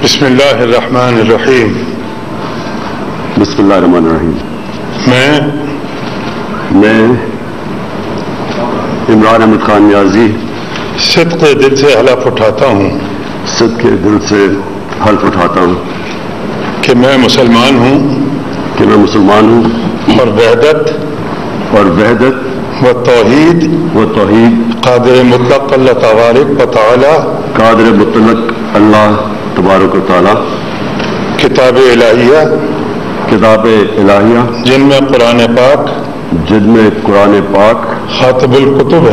بسم اللہ الرحمن الرحیم. بسم اللہ الرحمن الرحیم. میں عمران احمد خان نیازی صدق دل سے حلف اٹھاتا ہوں صدق دل سے حلف اٹھاتا ہوں کہ میں مسلمان ہوں اور وحدت و توحید قادر مطلق اللہ تبارک و تعالی تبارک و تعالی کتاب الہیہ جن میں قرآن پاک خاتم الکتب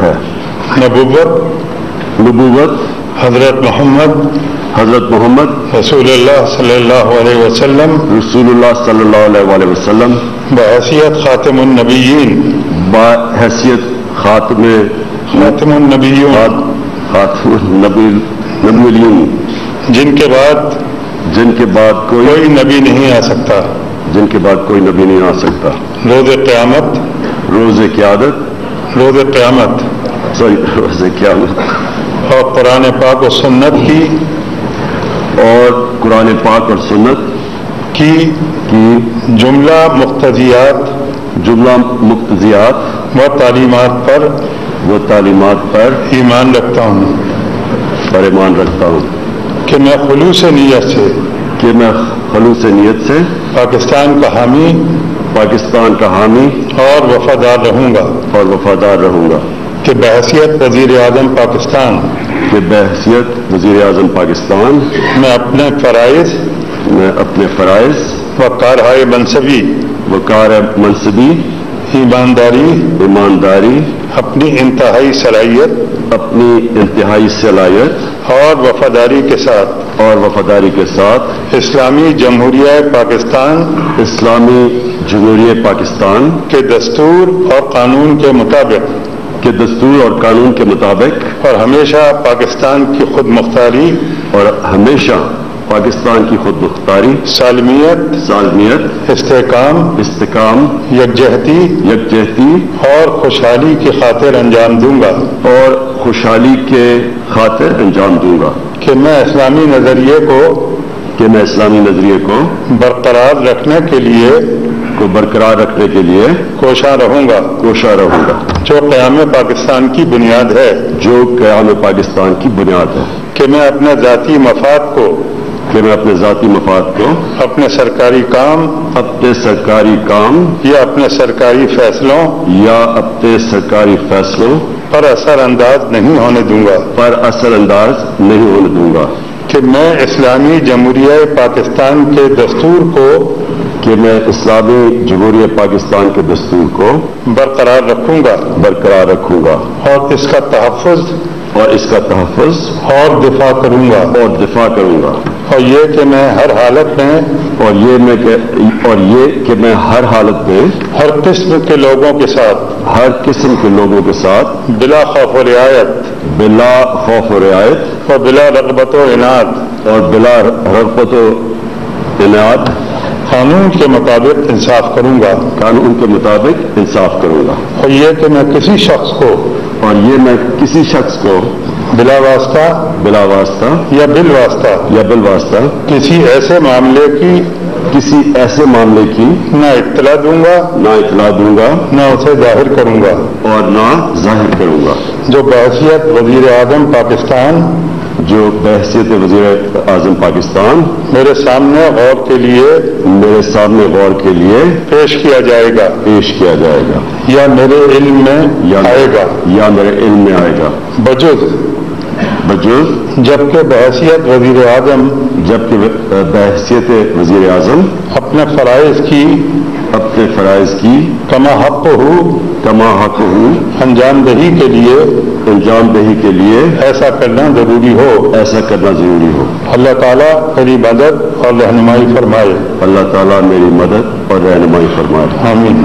ہے. نبوت حضرت محمد رسول اللہ صلی اللہ علیہ وسلم بحیثیت خاتم النبیین جن کے بعد کوئی نبی نہیں آ سکتا. روز قیامت اور قرآن پاک و سنت کی جملہ مقتضیات و تعلیمات پر ایمان رکھتا ہوں کہ میں خلوص نیت سے پاکستان کا حامی اور وفادار رہوں گا کہ بحیثیت وزیر اعظم پاکستان میں اپنے فرائض و کارہائے منصبی ایمانداری اپنی انتہائی صلاحیت اور وفاداری کے ساتھ اسلامی جمہوریہ پاکستان کے دستور اور قانون کے مطابق اور ہمیشہ پاکستان کی خود مختاری سالمیت استحکام یکجہتی اور خوشحالی کی خاطر انجام دوں گا کہ میں اسلامی نظریے کو برقرار رکھنے کے لیے کوشاں رہوں گا جو قیام پاکستان کی بنیاد ہے کہ میں اپنے ذاتی مفاد کو اپنے سرکاری کام یا اپنے سرکاری فیصلوں پر اثر انداز نہیں ہونے دوں گا کہ میں اسلامی جمہوریہ پاکستان کے دستور کو برقرار رکھوں گا اور اس کا تحفظ اور دفاع کروں گا اور یہ کہ میں ہر حالت میں ہر قسم کے لوگوں کے ساتھ بلا خوف و رعایت اور بلا رغبت و عناد قانون کے مطابق انصاف کروں گا اور یہ کہ میں کسی شخص کو بلا واسطہ یا بالواسطہ کسی ایسے معاملے کی نہ اطلاع دوں گا نہ اسے ظاہر کروں گا جو بحیثیت وزیر اعظم پاکستان میرے سامنے غور کے لیے پیش کیا جائے گا یا میرے علم میں آئے گا بجز جبکہ بحیثیت وزیر اعظم اپنے فرائض کی کما حق ہو انجام دہی کے لیے ایسا کرنا ضروری ہو اللہ تعالیٰ میری مدد اور رہنمائی فرمائے. آمین.